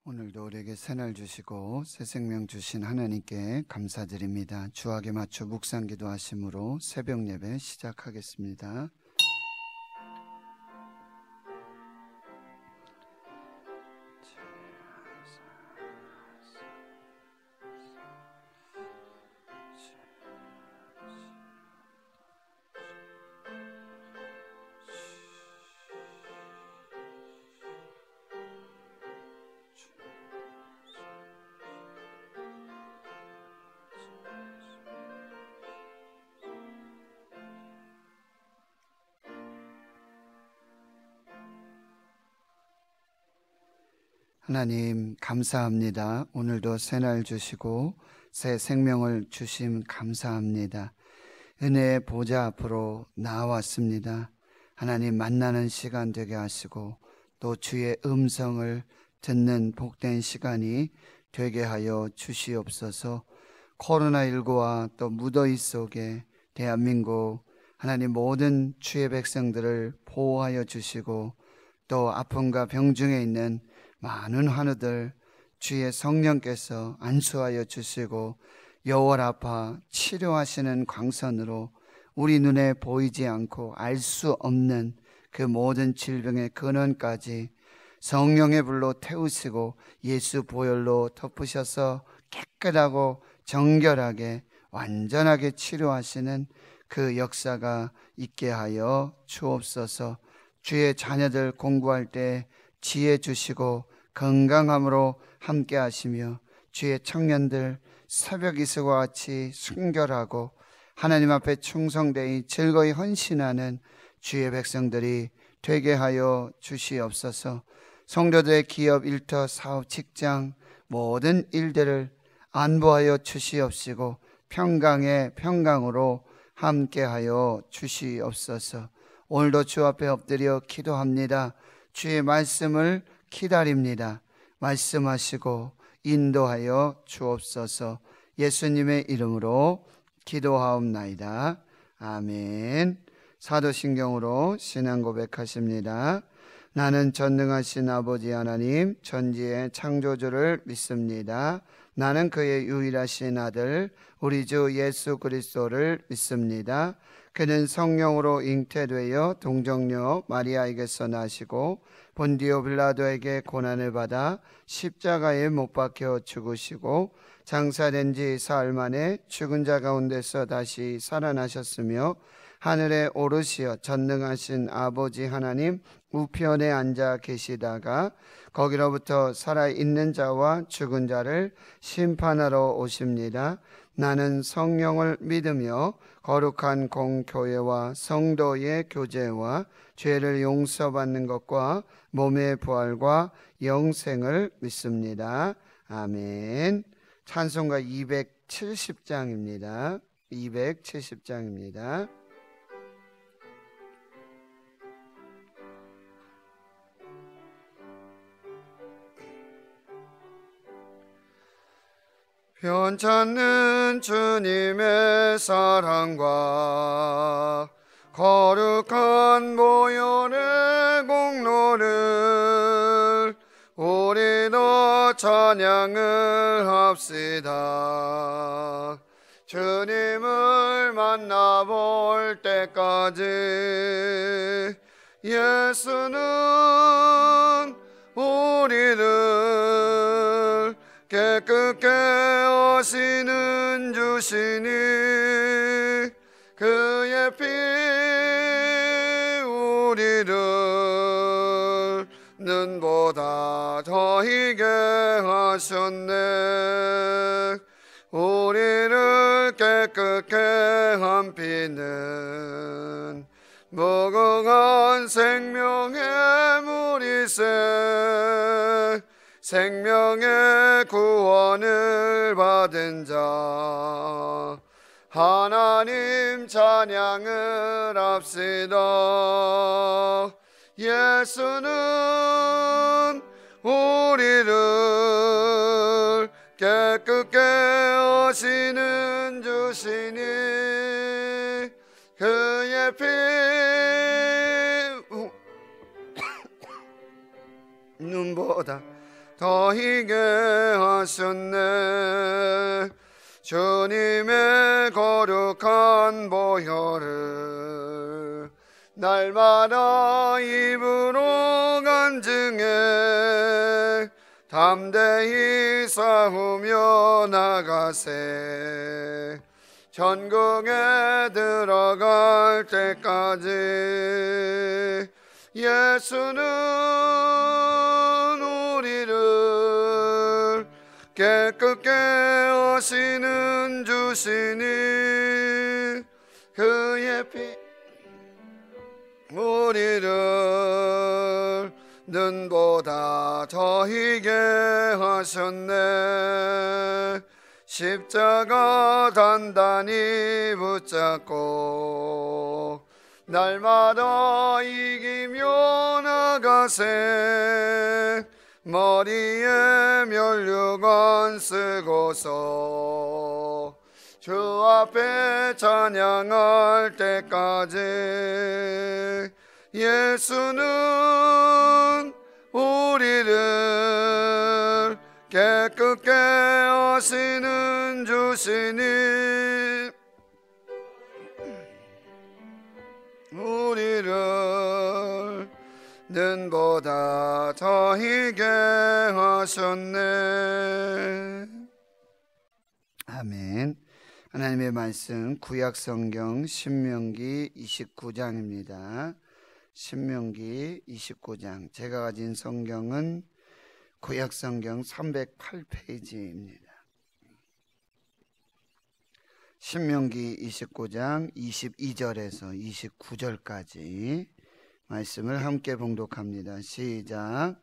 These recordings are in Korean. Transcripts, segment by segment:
오늘도 우리에게 새날 주시고 새 생명 주신 하나님께 감사드립니다. 주악에 맞춰 묵상 기도하심으로 새벽 예배 시작하겠습니다. 하나님 감사합니다. 오늘도 새날 주시고 새 생명을 주심 감사합니다. 은혜의 보좌 앞으로 나왔습니다. 하나님 만나는 시간 되게 하시고 또 주의 음성을 듣는 복된 시간이 되게 하여 주시옵소서. 코로나19와 또 무더위 속에 대한민국 하나님 모든 주의 백성들을 보호하여 주시고 또 아픔과 병중에 있는 많은 환우들 주의 성령께서 안수하여 주시고 여호와라파 치료하시는 광선으로 우리 눈에 보이지 않고 알 수 없는 그 모든 질병의 근원까지 성령의 불로 태우시고 예수 보혈로 덮으셔서 깨끗하고 정결하게 완전하게 치료하시는 그 역사가 있게 하여 주옵소서. 주의 자녀들 공부할 때 지혜 주시고 건강함으로 함께 하시며 주의 청년들 새벽 이슬과 같이 순결하고 하나님 앞에 충성되이 즐거이 헌신하는 주의 백성들이 되게 하여 주시옵소서. 성도들의 기업, 일터, 사업, 직장 모든 일들을 안보하여 주시옵시고 평강의 평강으로 함께 하여 주시옵소서. 오늘도 주 앞에 엎드려 기도합니다. 주의 말씀을 기다립니다. 말씀하시고 인도하여 주옵소서. 예수님의 이름으로 기도하옵나이다. 아멘. 사도신경으로 신앙 고백하십니다. 나는 전능하신 아버지 하나님 천지의 창조주를 믿습니다. 나는 그의 유일하신 아들 우리 주 예수 그리스도를 믿습니다. 그는 성령으로 잉태되어 동정녀 마리아에게서 나시고 본디오 빌라도에게 고난을 받아 십자가에 못 박혀 죽으시고 장사된 지 사흘 만에 죽은 자 가운데서 다시 살아나셨으며 하늘에 오르시어 전능하신 아버지 하나님 우편에 앉아 계시다가 거기로부터 살아있는 자와 죽은 자를 심판하러 오십니다. 나는 성령을 믿으며 거룩한 공교회와 성도의 교제와 죄를 용서받는 것과 몸의 부활과 영생을 믿습니다. 아멘. 찬송가 270장입니다. 270장입니다. 편찮는 주님의 사랑과 거룩한 보혈의 공로를 우리도 찬양을 합시다. 주님을 만나볼 때까지 예수는 우리를 깨끗게 하시는 주시니 그의 피 우리를 눈보다 더 희게 하셨네. 우리를 깨끗게 한 피는 무궁한 생명의 물이세. 생명의 구원을 받은 자 하나님 찬양을 합시다. 예수는 우리를 깨끗게 하시는 주시니 그의 피 눈보다 더히게 하셨네. 주님의 거룩한 보혈을 날마다 입으로 간증해 담대히 싸우며 나가세. 천국에 들어갈 때까지 예수는 우리를 깨끗게 하시는 주시니 그의 피 우리를 눈보다 더히게 하셨네. 십자가 단단히 붙잡고 날마다 이기며 나가세. 머리에 면류관 쓰고서 주 앞에 찬양할 때까지 예수는 우리를 깨끗게 하시는 주시니 우리를 눈보다 더히게 하셨네. 아멘. 하나님의 말씀 구약성경 신명기 29장입니다. 신명기 29장. 제가 가진 성경은 구약성경 308페이지입니다. 신명기 29장 22절에서 29절까지 말씀을 함께 봉독합니다. 시작.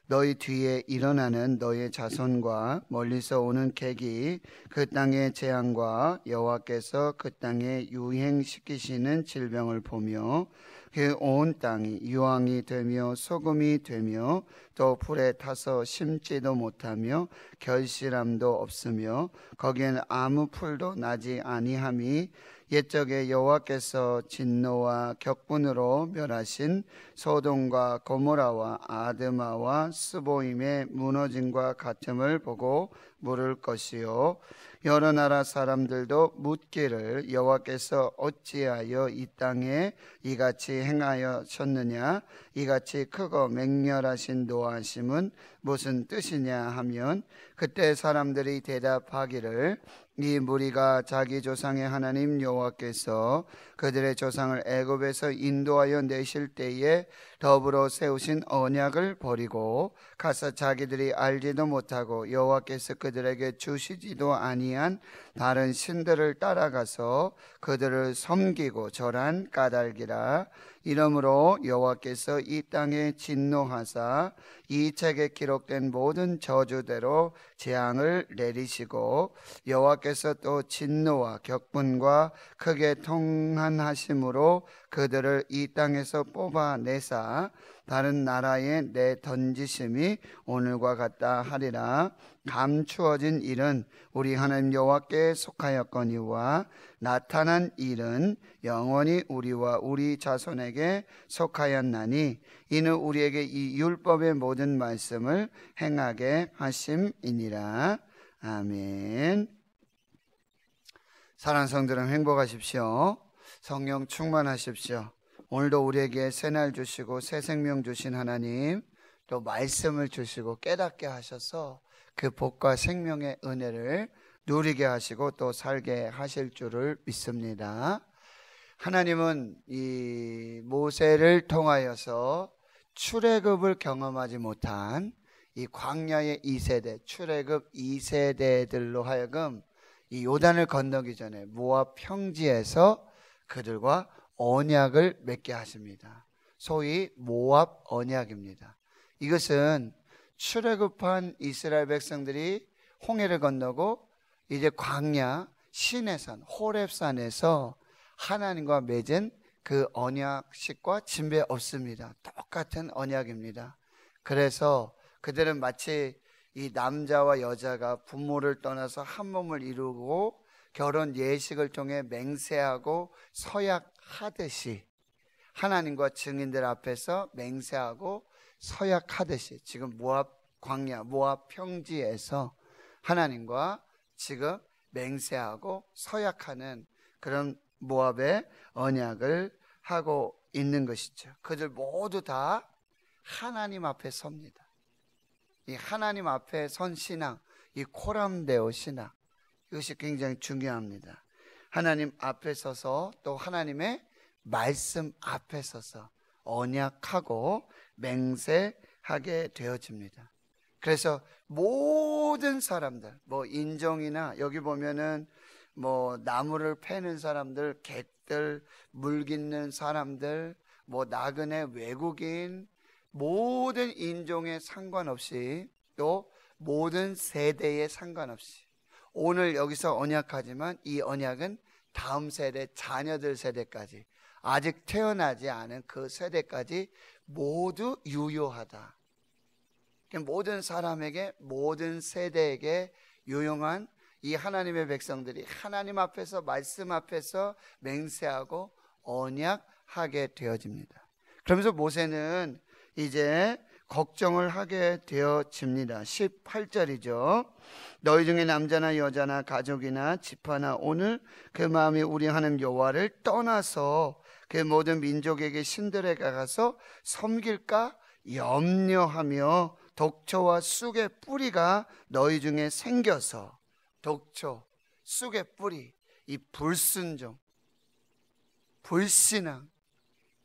너희 뒤에 일어나는 너희 자손과 멀리서 오는 객이 그 땅의 재앙과 여호와께서 그 땅에 유행시키시는 질병을 보며 그 온 땅이 유황이 되며 소금이 되며 또 불에 타서 심지도 못하며 결실함도 없으며 거기에는 아무 풀도 나지 아니함이 옛적에 여호와께서 진노와 격분으로 멸하신 소돔과 고모라와 아드마와 스보임의 무너짐과 같음을 보고 물을 것이요 여러 나라 사람들도 묻기를 여호와께서 어찌하여 이 땅에 이같이 행하였느냐 이같이 크고 맹렬하신 노하심은 무슨 뜻이냐 하면 그때 사람들이 대답하기를 이 무리가 자기 조상의 하나님 여호와께서 그들의 조상을 애굽에서 인도하여 내실 때에 더불어 세우신 언약을 버리고 가서 자기들이 알지도 못하고 여호와께서 그들에게 주시지도 아니한 다른 신들을 따라가서 그들을 섬기고 절한 까닭이라. 이러므로 여호와께서 이 땅에 진노하사 이 책에 기록된 모든 저주대로 재앙을 내리시고 여호와께서 또 진노와 격분과 크게 통한하심으로 그들을 이 땅에서 뽑아내사 다른 나라에 내던지심이 오늘과 같다 하리라. 감추어진 일은 우리 하나님 여호와께 속하였거니와 나타난 일은 영원히 우리와 우리 자손에게 속하였나니 이는 우리에게 이 율법의 모든 말씀을 행하게 하심이니라. 아멘. 사랑하는 성도들 행복하십시오. 성령 충만하십시오. 오늘도 우리에게 새날 주시고 새 생명 주신 하나님, 또 말씀을 주시고 깨닫게 하셔서 그 복과 생명의 은혜를 누리게 하시고 또 살게 하실 줄을 믿습니다. 하나님은 이 모세를 통하여서 출애굽을 경험하지 못한 이 광야의 2세대, 출애굽 2세대들로 하여금 이 요단을 건너기 전에 모압 평지에서 그들과 언약을 맺게 하십니다. 소위 모압 언약입니다. 이것은 출애굽한 이스라엘 백성들이 홍해를 건너고 이제 광야 시내산 호렙산에서 하나님과 맺은 그 언약식과 진배 없습니다. 똑같은 언약입니다. 그래서 그들은 마치 이 남자와 여자가 부모를 떠나서 한 몸을 이루고 결혼 예식을 통해 맹세하고 서약하듯이 하나님과 증인들 앞에서 맹세하고 서약하듯이 지금 모압 광야 모압 평지에서 하나님과 지금 맹세하고 서약하는 그런 모압의 언약을 하고 있는 것이죠. 그들 모두 다 하나님 앞에 섭니다. 이 하나님 앞에 선 신앙, 이 코람데오 신앙, 이것이 굉장히 중요합니다. 하나님 앞에 서서 또 하나님의 말씀 앞에 서서 언약하고 맹세하게 되어집니다. 그래서 모든 사람들, 뭐 인종이나 여기 보면은 뭐 나무를 패는 사람들, 객들, 물 깃는 사람들, 뭐 나그네 외국인, 모든 인종에 상관없이 또 모든 세대에 상관없이 오늘 여기서 언약하지만 이 언약은 다음 세대, 자녀들 세대까지, 아직 태어나지 않은 그 세대까지 모두 유효하다. 모든 사람에게, 모든 세대에게 유용한 이 하나님의 백성들이 하나님 앞에서, 말씀 앞에서 맹세하고 언약하게 되어집니다. 그러면서 모세는 이제 걱정을 하게 되어집니다. 18절이죠. 너희 중에 남자나 여자나 가족이나 지파나 오늘 그 마음이 우리 하나님 여호와를 떠나서 그 모든 민족에게 신들에게 가서 섬길까 염려하며 독초와 쑥의 뿌리가 너희 중에 생겨서, 독초, 쑥의 뿌리, 이 불순종, 불신앙,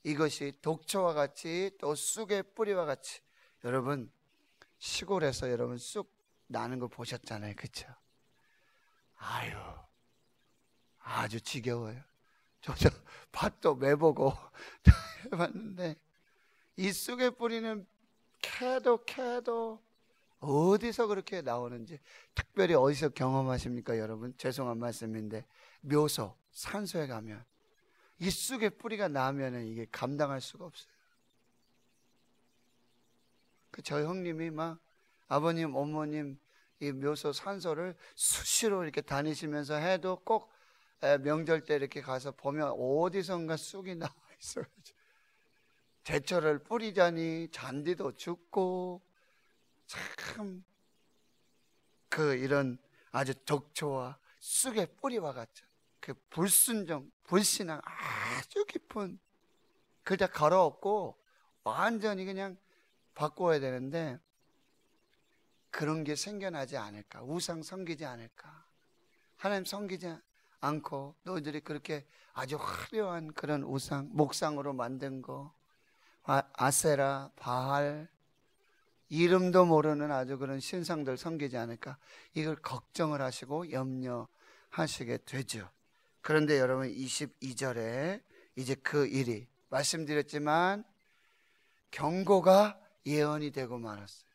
이것이 독초와 같이 또 쑥의 뿌리와 같이, 여러분 시골에서 여러분 쑥 나는 거 보셨잖아요, 그렇죠? 아유, 아주 지겨워요. 저 밭도 매보고 해봤는데 이 쑥의 뿌리는 캐도 어디서 그렇게 나오는지, 특별히 어디서 경험하십니까 여러분? 죄송한 말씀인데 묘소, 산소에 가면 이 쑥의 뿌리가 나면은 이게 감당할 수가 없어요. 저희 형님이 막 아버님, 어머님 이 묘소, 산소를 수시로 이렇게 다니시면서 해도 꼭 명절 때 이렇게 가서 보면 어디선가 쑥이 나와 있어요. 제철을 뿌리자니 잔디도 죽고, 참 이런 아주 독초와 쑥의 뿌리와 같죠. 그 불순종, 불신앙 아주 깊은, 그걸 다 걸어엎고 완전히 그냥 바꿔야 되는데 그런 게 생겨나지 않을까? 우상 섬기지 않을까? 하나님 섬기지 않고 너희들이 그렇게 아주 화려한 그런 우상, 목상으로 만든 거, 아세라, 바알, 이름도 모르는 아주 그런 신상들 섬기지 않을까? 이걸 걱정을 하시고 염려하시게 되죠. 그런데 여러분 22절에 이제 그 일이, 말씀드렸지만 경고가 예언이 되고 말았어요.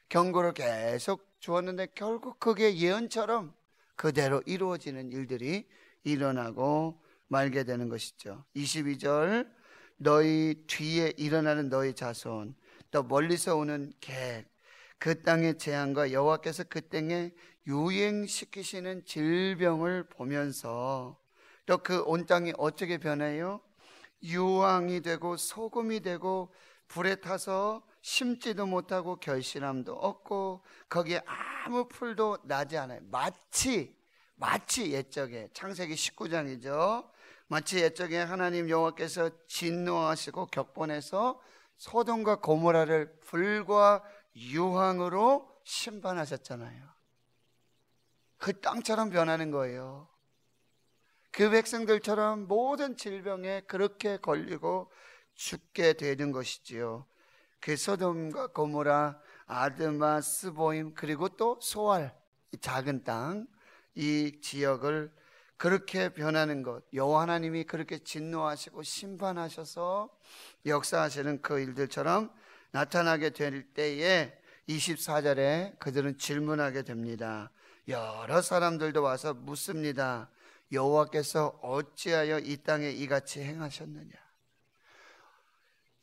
경고를 계속 주었는데 결국 그게 예언처럼 그대로 이루어지는 일들이 일어나고 말게 되는 것이죠. 22절, 너희 뒤에 일어나는 너희 자손, 또 멀리서 오는 객, 그 땅의 재앙과 여호와께서 그 땅에 유행시키시는 질병을 보면서 또 그 온 땅이 어떻게 변해요? 유황이 되고 소금이 되고 불에 타서 심지도 못하고 결실함도 없고 거기에 아무 풀도 나지 않아요. 마치 옛적에, 창세기 19장이죠. 마치 옛적에 하나님 여호와께서 진노하시고 격분해서 소돔과 고모라를 불과 유황으로 심판하셨잖아요. 그 땅처럼 변하는 거예요. 그 백성들처럼 모든 질병에 그렇게 걸리고 죽게 되는 것이지요. 그 소돔과 고모라, 아드마, 스보임, 그리고 또 소알, 이 작은 땅, 이 지역을 그렇게 변하는 것, 여호와 하나님이 그렇게 진노하시고 심판하셔서 역사하시는 그 일들처럼 나타나게 될 때에 24절에 그들은 질문하게 됩니다. 여러 사람들도 와서 묻습니다. 여호와께서 어찌하여 이 땅에 이같이 행하셨느냐?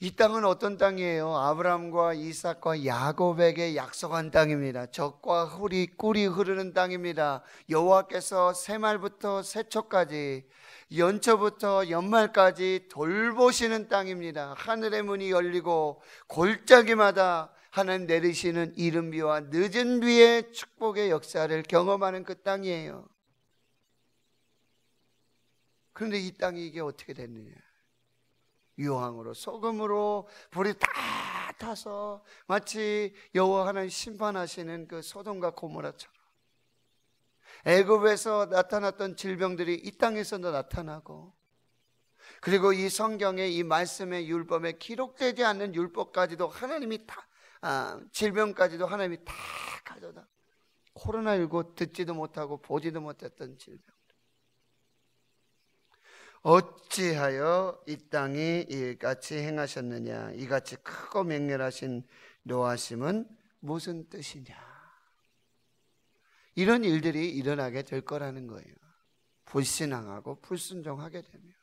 이 땅은 어떤 땅이에요? 아브라함과 이삭과 야곱에게 약속한 땅입니다. 젖과 꿀이 흐르는 땅입니다. 여호와께서 새말부터 새초까지, 연초부터 연말까지 돌보시는 땅입니다. 하늘의 문이 열리고 골짜기마다 하나님 내리시는 이른 비와 늦은 비의 축복의 역사를 경험하는 그 땅이에요. 그런데 이 땅이 이게 어떻게 됐느냐? 유황으로 소금으로 불이 다 타서 마치 여호와 하나님 심판하시는 그 소돔과 고모라처럼 애굽에서 나타났던 질병들이 이 땅에서도 나타나고, 그리고 이 성경의 이 말씀의 율법에 기록되지 않는 율법까지도 하나님이 다 질병까지도 하나님이 다 가져다, 코로나19 듣지도 못하고 보지도 못했던 질병, 어찌하여 이 땅이 이같이 행하셨느냐? 이같이 크고 맹렬하신 노하심은 무슨 뜻이냐? 이런 일들이 일어나게 될 거라는 거예요. 불신앙하고 불순종하게 되면.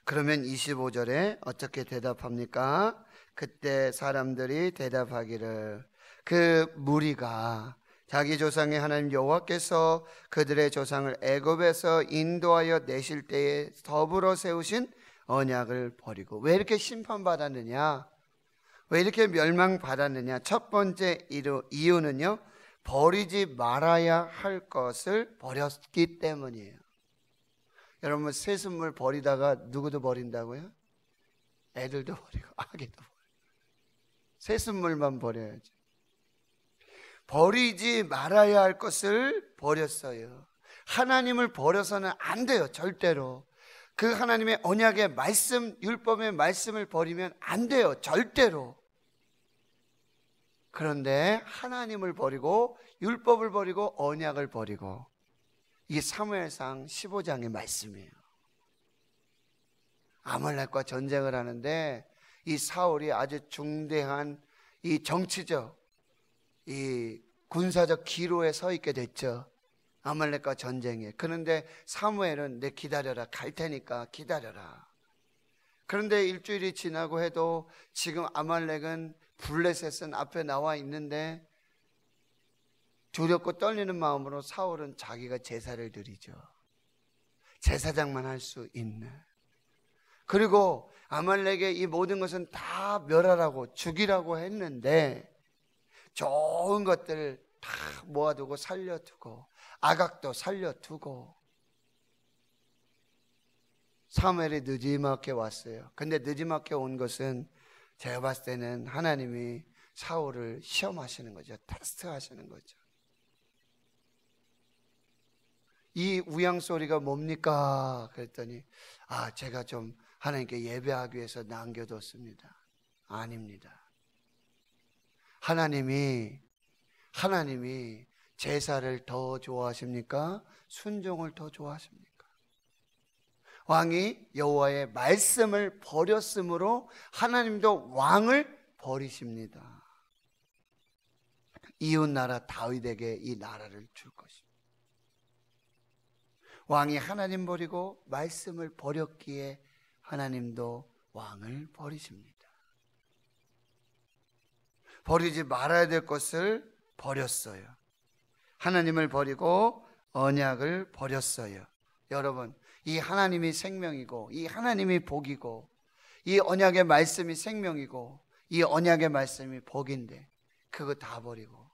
그러면 25절에 어떻게 대답합니까? 그때 사람들이 대답하기를, 그 무리가 자기 조상의 하나님 여호와께서 그들의 조상을 애굽에서 인도하여 내실 때에 더불어 세우신 언약을 버리고. 왜 이렇게 심판받았느냐? 왜 이렇게 멸망받았느냐? 첫 번째 이유는요, 버리지 말아야 할 것을 버렸기 때문이에요. 여러분, 새순물 버리다가 누구도 버린다고요? 애들도 버리고 아기도 버리고. 새순물만 버려야지. 버리지 말아야 할 것을 버렸어요. 하나님을 버려서는 안 돼요. 절대로. 그 하나님의 언약의 말씀, 율법의 말씀을 버리면 안 돼요. 절대로. 그런데 하나님을 버리고 율법을 버리고 언약을 버리고, 이게 사무엘상 15장의 말씀이에요. 아말렉과 전쟁을 하는데 이 사울이 아주 중대한 이 정치적, 이 군사적 기로에 서 있게 됐죠. 아말렉과 전쟁에. 그런데 사무엘은 내 기다려라, 갈 테니까 기다려라. 그런데 일주일이 지나고 해도 지금 아말렉은 블레셋은 앞에 나와 있는데 두렵고 떨리는 마음으로 사울은 자기가 제사를 드리죠. 제사장만 할 수 있는. 그리고 아말렉의 이 모든 것은 다 멸하라고, 죽이라고 했는데 좋은 것들을 다 모아두고 살려두고 아각도 살려두고 사무엘이 느지막게 왔어요. 근데 느지막게 온 것은 제가 봤을 때는 하나님이 사울을 시험하시는 거죠. 테스트하시는 거죠. 이 우양소리가 뭡니까? 그랬더니 제가 좀 하나님께 예배하기 위해서 남겨뒀습니다. 아닙니다. 하나님이 제사를 더 좋아하십니까? 순종을 더 좋아하십니까? 왕이 여호와의 말씀을 버렸으므로 하나님도 왕을 버리십니다. 이웃나라 다윗에게 이 나라를 줄 것입니다. 왕이 하나님 버리고 말씀을 버렸기에 하나님도 왕을 버리십니다. 버리지 말아야 될 것을 버렸어요. 하나님을 버리고 언약을 버렸어요. 여러분, 이 하나님이 생명이고 이 하나님이 복이고 이 언약의 말씀이 생명이고 이 언약의 말씀이 복인데 그거 다 버리고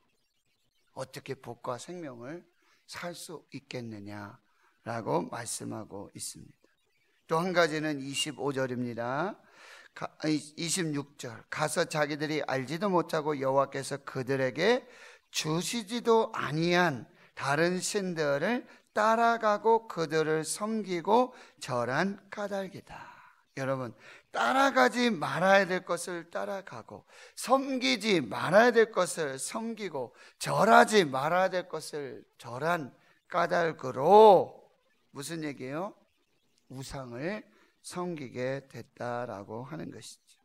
어떻게 복과 생명을 살 수 있겠느냐라고 말씀하고 있습니다. 또 한 가지는 25절입니다. 26절, 가서 자기들이 알지도 못하고 여호와께서 그들에게 주시지도 아니한 다른 신들을 따라가고 그들을 섬기고 절한 까닭이다. 여러분, 따라가지 말아야 될 것을 따라가고 섬기지 말아야 될 것을 섬기고 절하지 말아야 될 것을 절한 까닭으로 무슨 얘기예요? 우상을 섬기게 됐다라고 하는 것이죠.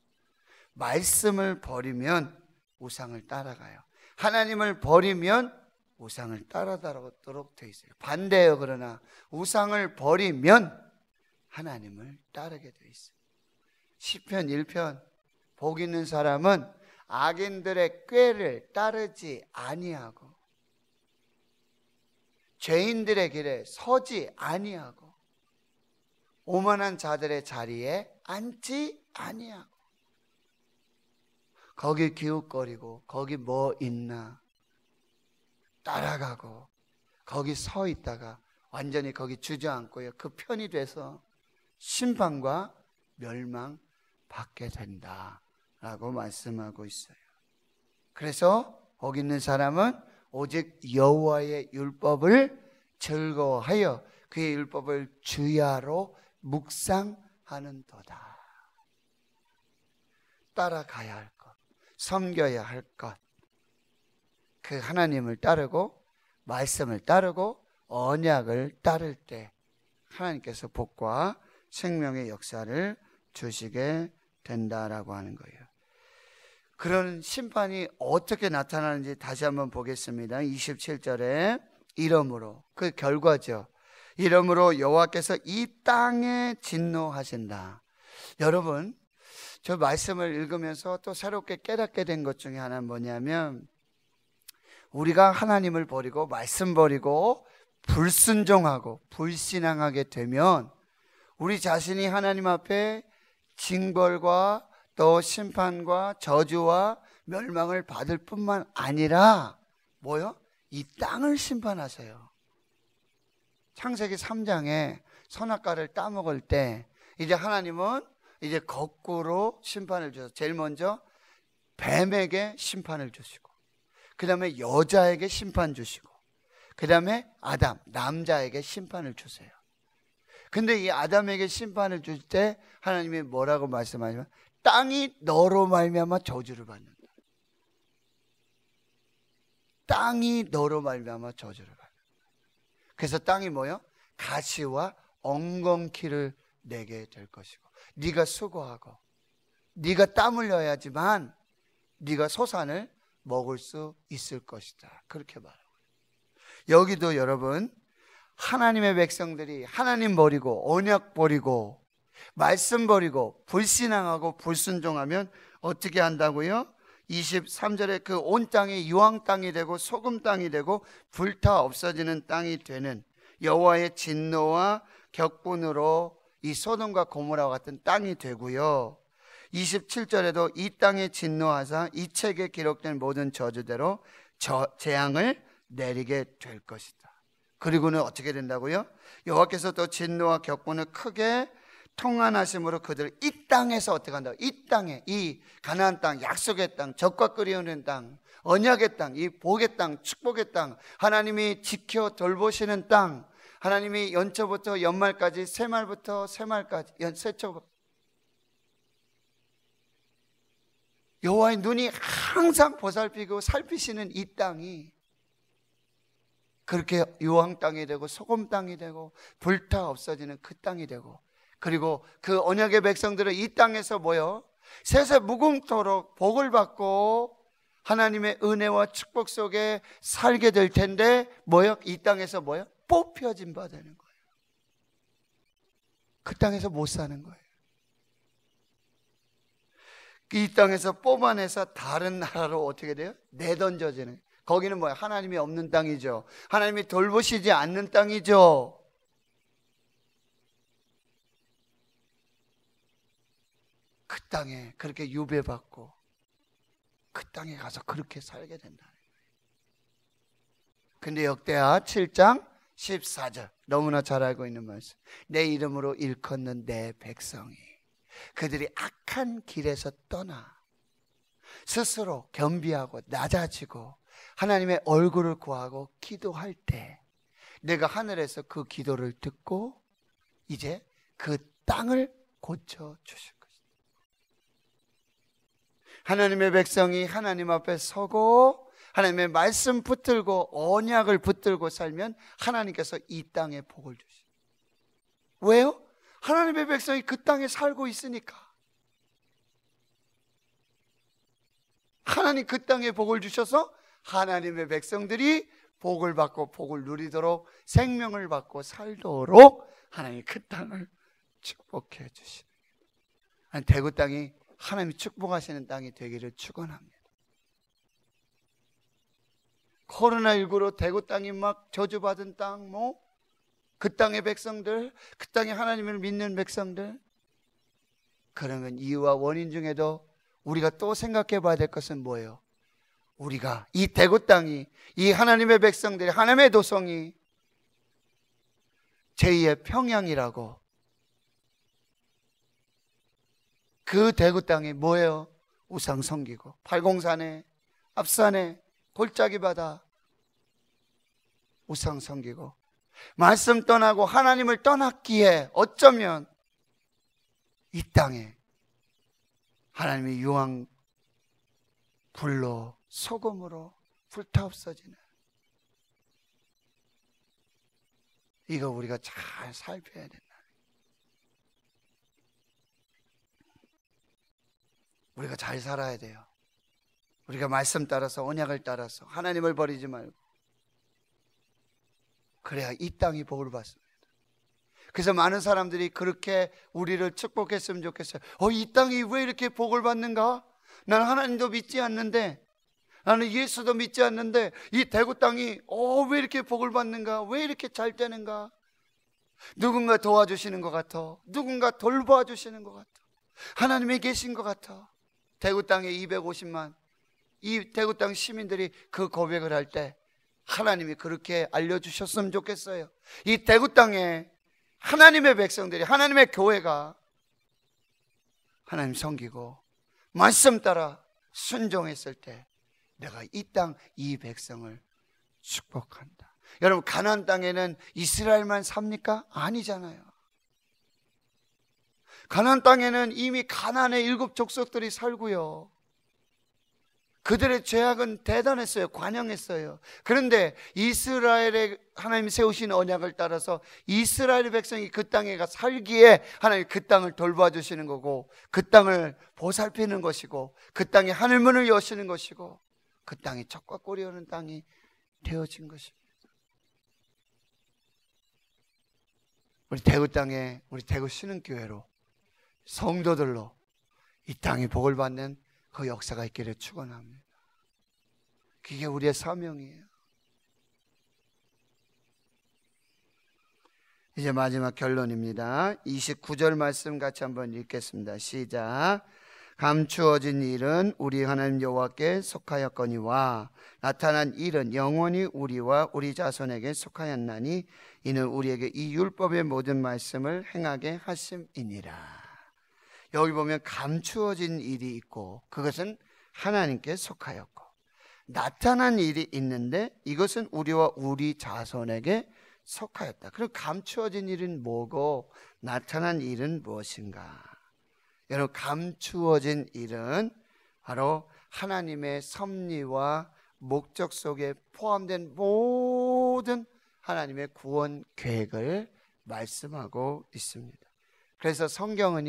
말씀을 버리면 우상을 따라가요. 하나님을 버리면 우상을 따라가도록 되어 있어요. 반대예요. 그러나 우상을 버리면 하나님을 따르게 되어 있어요. 시편 1편, 복 있는 사람은 악인들의 꾀를 따르지 아니하고 죄인들의 길에 서지 아니하고 오만한 자들의 자리에 앉지 아니하고. 거기 기웃거리고 거기 뭐 있나 따라가고 거기 서 있다가 완전히 거기 주저앉고요. 그 편이 돼서 심판과 멸망 받게 된다라고 말씀하고 있어요. 그래서 거기 있는 사람은 오직 여호와의 율법을 즐거워하여 그의 율법을 주야로 묵상하는도다. 따라가야 할 것, 섬겨야 할 것, 그 하나님을 따르고 말씀을 따르고 언약을 따를 때 하나님께서 복과 생명의 역사를 주시게 된다라고 하는 거예요. 그런 심판이 어떻게 나타나는지 다시 한번 보겠습니다. 27절에 이러므로, 그 결과죠. 이러므로 여호와께서 이 땅에 진노하신다. 여러분, 저 말씀을 읽으면서 또 새롭게 깨닫게 된 것 중에 하나는 뭐냐면, 우리가 하나님을 버리고 말씀 버리고 불순종하고 불신앙하게 되면 우리 자신이 하나님 앞에 징벌과 또 심판과 저주와 멸망을 받을 뿐만 아니라 뭐요? 이 땅을 심판하세요. 창세기 3장에 선악과를 따먹을 때 이제 하나님은 이제 거꾸로 심판을 주셔서 제일 먼저 뱀에게 심판을 주시고, 그 다음에 여자에게 심판 주시고, 그 다음에 아담 남자에게 심판을 주세요. 근데 이 아담에게 심판을 줄 때 하나님이 뭐라고 말씀하시면 땅이 너로 말미암아 저주를 받는다. 땅이 너로 말미암아 저주를 받는다. 그래서 땅이 뭐요? 가시와 엉겅퀴를 내게 될 것이고, 네가 수고하고 네가 땀 흘려야지만 네가 소산을 먹을 수 있을 것이다. 그렇게 말하고, 여기도 여러분 하나님의 백성들이 하나님 버리고 언약 버리고 말씀 버리고 불신앙하고 불순종하면 어떻게 한다고요? 23절에 그 온 땅이 유황 땅이 되고 소금 땅이 되고 불타 없어지는 땅이 되는 여호와의 진노와 격분으로 이 소돔과 고모라와 같은 땅이 되고요. 27절에도 이 땅에 진노하사 이 책에 기록된 모든 저주대로 재앙을 내리게 될 것이다. 그리고는 어떻게 된다고요? 여호와께서 또 진노와 격분을 크게 통한하심으로 그들을 이 땅에서 어떻게 한다고? 이 땅에, 이 가나안 땅, 약속의 땅, 젖과 끓이 흐르는 땅, 언약의 땅, 이 복의 땅, 축복의 땅, 하나님이 지켜 돌보시는 땅, 하나님이 연초부터 연말까지, 새말부터 새말까지, 새초, 여호와의 눈이 항상 보살피고 살피시는 이 땅이 그렇게 유황 땅이 되고 소금 땅이 되고 불타 없어지는 그 땅이 되고, 그리고 그 언약의 백성들은 이 땅에서 뭐요? 세세 무궁토록 복을 받고 하나님의 은혜와 축복 속에 살게 될 텐데 뭐요? 이 땅에서 뭐요? 뽑혀진 바 되는 거예요. 그 땅에서 못 사는 거예요. 이 땅에서 뽑아내서 다른 나라로 어떻게 돼요? 내던져지는. 거기는 뭐야? 하나님이 없는 땅이죠. 하나님이 돌보시지 않는 땅이죠. 그 땅에 그렇게 유배받고 그 땅에 가서 그렇게 살게 된다는 거예요. 근데 역대하 7장 14절 너무나 잘 알고 있는 말씀. 내 이름으로 일컫는 내 백성이 그들이 악한 길에서 떠나 스스로 겸비하고 낮아지고 하나님의 얼굴을 구하고 기도할 때 내가 하늘에서 그 기도를 듣고 이제 그 땅을 고쳐주실 것이다. 하나님의 백성이 하나님 앞에 서고 하나님의 말씀 붙들고 언약을 붙들고 살면 하나님께서 이 땅에 복을 주시죠. 왜요? 하나님의 백성이 그 땅에 살고 있으니까. 하나님 그 땅에 복을 주셔서 하나님의 백성들이 복을 받고 복을 누리도록 생명을 받고 살도록 하나님이 그 땅을 축복해 주시는 거예요. 대구 땅이 하나님이 축복하시는 땅이 되기를 축원합니다. 코로나19로 대구 땅이 막 저주받은 땅, 그 땅의 백성들, 그 땅에 하나님을 믿는 백성들, 그러면 이유와 원인 중에도 우리가 또 생각해 봐야 될 것은 뭐예요? 우리가 이 대구 땅이, 이 하나님의 백성들이, 하나님의 도성이 제2의 평양이라고. 그 대구 땅이 뭐예요? 우상 섬기고 팔공산에, 앞산에, 골짜기 바다 우상 섬기고 말씀 떠나고 하나님을 떠났기에 어쩌면 이 땅에 하나님의 유황 불로, 소금으로 불타 없어지는, 이거 우리가 잘 살펴야 된다. 우리가 잘 살아야 돼요. 우리가 말씀 따라서, 언약을 따라서 하나님을 버리지 말고, 그래야 이 땅이 복을 받습니다. 그래서 많은 사람들이 그렇게 우리를 축복했으면 좋겠어요. 이 땅이 왜 이렇게 복을 받는가? 나는 하나님도 믿지 않는데, 나는 예수도 믿지 않는데 이 대구 땅이 왜 이렇게 복을 받는가? 왜 이렇게 잘 되는가? 누군가 도와주시는 것 같아. 누군가 돌봐 주시는 것 같아. 하나님이 계신 것 같아. 대구 땅에 250만 이 대구 땅 시민들이 그 고백을 할 때 하나님이 그렇게 알려주셨으면 좋겠어요. 이 대구 땅에 하나님의 백성들이, 하나님의 교회가 하나님 섬기고 말씀 따라 순종했을 때 내가 이 땅, 이 백성을 축복한다. 여러분, 가나안 땅에는 이스라엘만 삽니까? 아니잖아요. 가나안 땅에는 이미 가나안의 7 족속들이 살고요. 그들의 죄악은 대단했어요. 관영했어요. 그런데 이스라엘의 하나님 세우신 언약을 따라서 이스라엘 백성이 그 땅에 가 살기에 하나님 그 땅을 돌봐주시는 거고, 그 땅을 보살피는 것이고, 그 땅에 하늘문을 여시는 것이고, 그 땅이 젖과 꿀이 오는 땅이 되어진 것입니다. 우리 대구 땅에, 우리 대구 신흥교회로, 성도들로 이 땅이 복을 받는 그 역사가 있기를 축원합니다. 그게 우리의 사명이에요. 이제 마지막 결론입니다. 29절 말씀 같이 한번 읽겠습니다. 시작. 감추어진 일은 우리 하나님 여호와께 속하였거니와 나타난 일은 영원히 우리와 우리 자손에게 속하였나니 이는 우리에게 이 율법의 모든 말씀을 행하게 하심이니라. 여기 보면 감추어진 일이 있고 그것은 하나님께 속하였고, 나타난 일이 있는데 이것은 우리와 우리 자손에게 속하였다. 그럼 감추어진 일은 뭐고 나타난 일은 무엇인가? 여러분, 감추어진 일은 바로 하나님의 섭리와 목적 속에 포함된 모든 하나님의 구원 계획을 말씀하고 있습니다. 그래서 성경은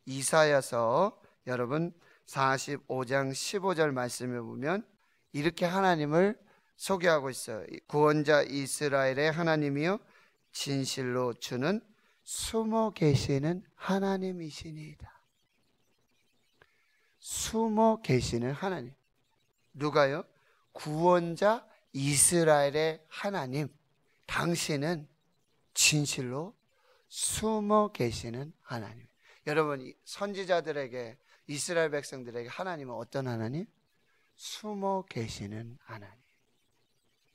이사야서 여러분 45장 15절 말씀을 보면 이렇게 하나님을 소개하고 있어요. 구원자 이스라엘의 하나님이여 진실로 주는 숨어 계시는 하나님이시니이다. 숨어 계시는 하나님. 누가요? 구원자 이스라엘의 하나님. 당신은 진실로 숨어 계시는 하나님. 여러분, 선지자들에게, 이스라엘 백성들에게 하나님은 어떤 하나님? 숨어 계시는 하나님.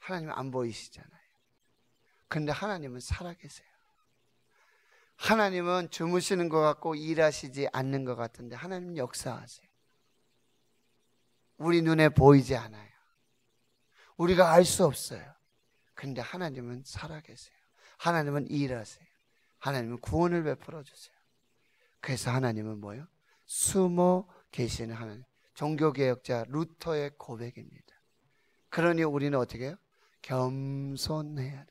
하나님은 안 보이시잖아요. 그런데 하나님은 살아계세요. 하나님은 주무시는 것 같고 일하시지 않는 것 같은데 하나님은 역사하세요. 우리 눈에 보이지 않아요. 우리가 알 수 없어요. 그런데 하나님은 살아계세요. 하나님은 일하세요. 하나님은 구원을 베풀어 주세요. 그래서 하나님은 뭐예요? 숨어 계시는 하나님. 종교개혁자 루터의 고백입니다. 그러니 우리는 어떻게 해요? 겸손해야 돼요.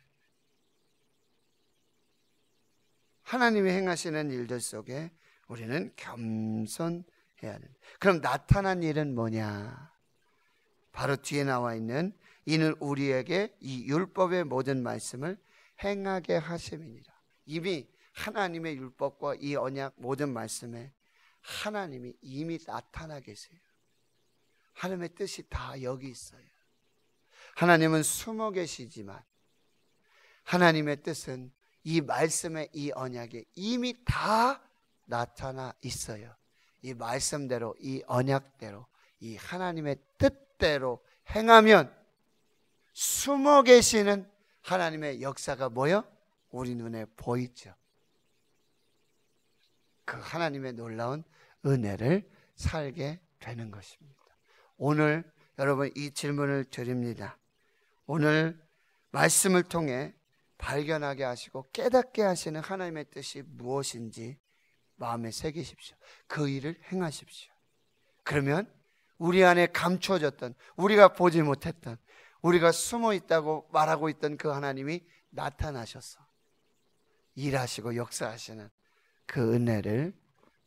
하나님이 행하시는 일들 속에 우리는 겸손해야 됩니다. 그럼 나타난 일은 뭐냐? 바로 뒤에 나와 있는 이는 우리에게 이 율법의 모든 말씀을 행하게 하심이니라. 이미 하나님의 율법과 이 언약 모든 말씀에 하나님이 이미 나타나 계세요. 하나님의 뜻이 다 여기 있어요. 하나님은 숨어 계시지만 하나님의 뜻은 이 말씀의 이 언약에 이미 다 나타나 있어요. 이 말씀대로, 이 언약대로, 이 하나님의 뜻대로 행하면 숨어 계시는 하나님의 역사가 뭐요? 우리 눈에 보이죠. 그 하나님의 놀라운 은혜를 살게 되는 것입니다. 오늘 여러분 이 질문을 드립니다. 오늘 말씀을 통해 발견하게 하시고 깨닫게 하시는 하나님의 뜻이 무엇인지 마음에 새기십시오. 그 일을 행하십시오. 그러면 우리 안에 감춰졌던, 우리가 보지 못했던, 우리가 숨어 있다고 말하고 있던 그 하나님이 나타나셔서 일하시고 역사하시는 그 은혜를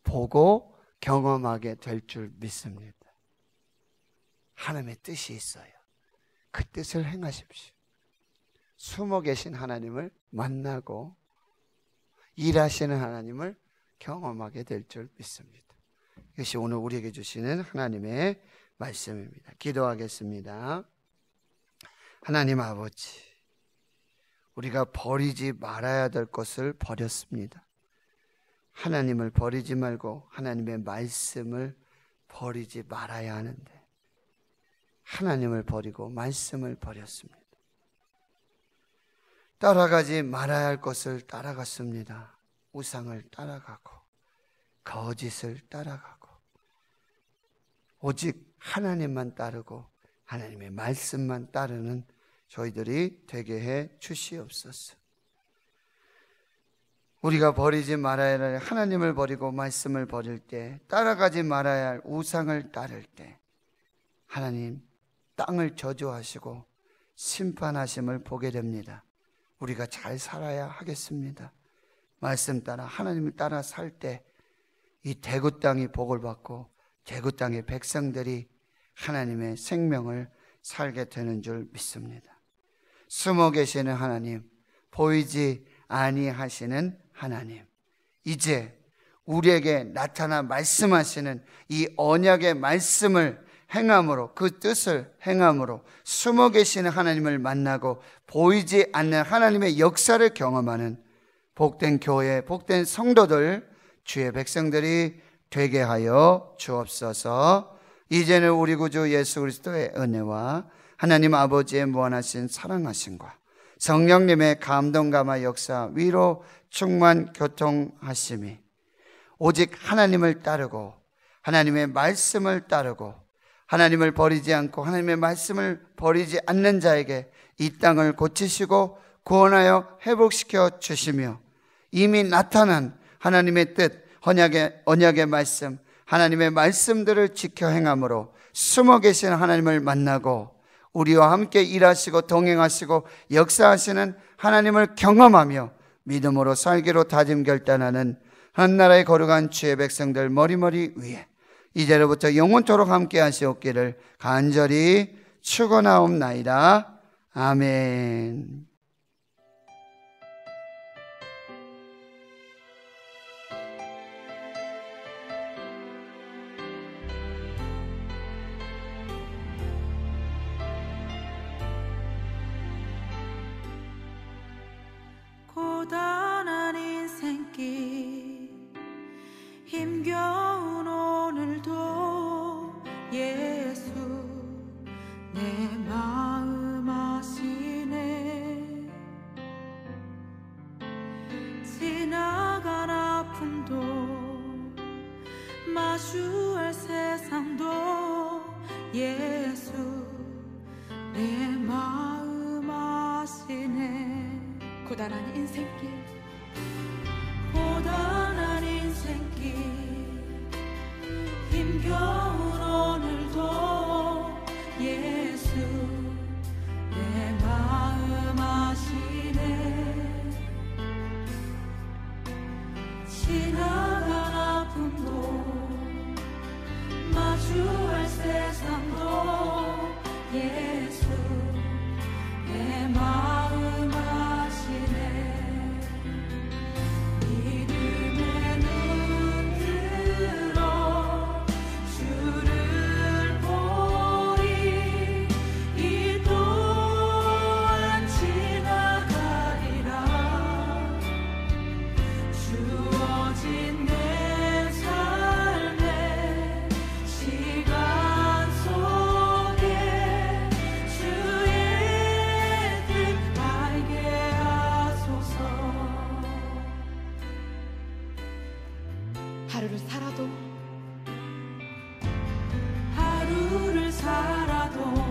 보고 경험하게 될 줄 믿습니다. 하나님의 뜻이 있어요. 그 뜻을 행하십시오. 숨어 계신 하나님을 만나고 일하시는 하나님을 경험하게 될 줄 믿습니다. 이것이 오늘 우리에게 주시는 하나님의 말씀입니다. 기도하겠습니다. 하나님 아버지, 우리가 버리지 말아야 될 것을 버렸습니다. 하나님을 버리지 말고 하나님의 말씀을 버리지 말아야 하는데 하나님을 버리고 말씀을 버렸습니다. 따라가지 말아야 할 것을 따라갔습니다. 우상을 따라가고 거짓을 따라가고 오직 하나님만 따르고 하나님의 말씀만 따르는 저희들이 되게 해 주시옵소서. 우리가 버리지 말아야 할 하나님을 버리고 말씀을 버릴 때, 따라가지 말아야 할 우상을 따를 때 하나님 땅을 저주하시고 심판하심을 보게 됩니다. 우리가 잘 살아야 하겠습니다. 말씀 따라 하나님을 따라 살 때 이 대구 땅이 복을 받고 대구 땅의 백성들이 하나님의 생명을 살게 되는 줄 믿습니다. 숨어 계시는 하나님, 보이지 아니하시는 하나님, 이제 우리에게 나타나 말씀하시는 이 언약의 말씀을 행함으로, 그 뜻을 행함으로 숨어 계시는 하나님을 만나고 보이지 않는 하나님의 역사를 경험하는 복된 교회, 복된 성도들, 주의 백성들이 되게 하여 주옵소서. 이제는 우리 구주 예수 그리스도의 은혜와 하나님 아버지의 무한하신 사랑하심과 성령님의 감동 감화 역사, 위로 충만 교통하심이 오직 하나님을 따르고 하나님의 말씀을 따르고 하나님을 버리지 않고 하나님의 말씀을 버리지 않는 자에게 이 땅을 고치시고 구원하여 회복시켜 주시며 이미 나타난 하나님의 뜻, 언약의 말씀, 하나님의 말씀들을 지켜 행함으로 숨어 계신 하나님을 만나고 우리와 함께 일하시고 동행하시고 역사하시는 하나님을 경험하며 믿음으로 살기로 다짐 결단하는 한나라의 거룩한 주의 백성들 머리머리 위에 이제로부터 영원토록 함께 하시옵기를 간절히 축원하옵나이다. 아멘. 고단한 인생길 힘겨운 오늘도 예수 내 마음 아시네. 지나간 아픔도 마주할 세상도 예수 내 마음 아시네. 고단한 인생길, 고단한 인생길 힘겨운 오늘도 예수 내 마음 아시네. 지나간 아픔도 마주할 세상도 살아도